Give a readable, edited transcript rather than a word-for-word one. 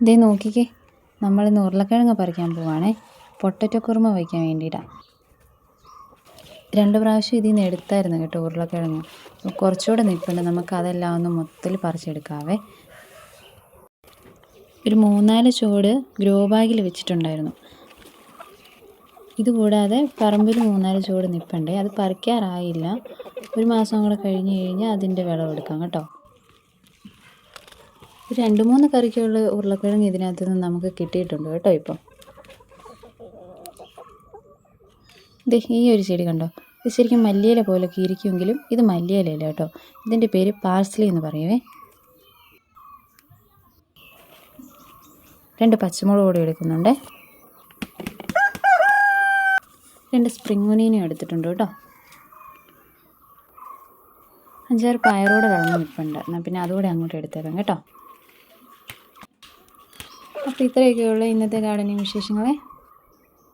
ഇതേ നോക്കിക്കേ, നമ്മളിന്ന് ഉരുളക്കിഴങ്ങ് പറിക്കാൻ പോവാണേ. പൊട്ടറ്റോ കുറുമ വയ്ക്കാൻ വേണ്ടിയിട്ടാണ്. 2 പ്രാവശ്യം ഇതിൽ നിന്ന് എടുത്തായിരുന്നു കേട്ടോ ഉരുളക്കിഴങ്ങ്. കുറച്ചുകൂടെ നിൽപ്പുണ്ട്, നമുക്കതെല്ലാം ഒന്ന് മൊത്തത്തിൽ പറിച്ചെടുക്കാവേ. ഒരു 3-4 ചുവട് ഗ്രോ ബാഗിൽ വെച്ചിട്ടുണ്ടായിരുന്നു. ഇതുകൂടാതെ പറമ്പിൽ 3-4 ചുവട് നിൽപ്പുണ്ടേ. അത് പറിക്കാറായില്ല. 1 മാസം കൂടെ കഴിഞ്ഞ് കഴിഞ്ഞാൽ അതിൻ്റെ വിളവെടുക്കാം കേട്ടോ. 2-3 കറിക്കുള്ള ഉരുളക്കിഴങ്ങ് ഇതിനകത്ത് നിന്ന് നമുക്ക് കിട്ടിയിട്ടുണ്ട് കേട്ടോ. ഇപ്പം ഈ ഒരു ചെടി കണ്ടോ, ഇത് ശരിക്കും മല്ലിയില പോലൊക്കെ ഇരിക്കുമെങ്കിലും ഇത് മല്ലിയിലല്ല കേട്ടോ. ഇതിൻ്റെ പേര് പാഴ്സ്ലി എന്ന് പറയുവേ. 2 പച്ചമുളക് കൂടി എടുക്കുന്നുണ്ട്. 2 സ്പ്രിംഗ് ഒനിയനും എടുത്തിട്ടുണ്ട് കേട്ടോ. 5-6 പയറൂടെ കളഞ്ഞ് നിൽപ്പുണ്ട്. എന്നാൽ പിന്നെ അതുകൂടെ അങ്ങോട്ട് എടുത്തേക്കാം കേട്ടോ. അപ്പോൾ ഇത്രയൊക്കെയുള്ള ഇന്നത്തെ ഗാർഡനിങ് വിശേഷങ്ങളെ.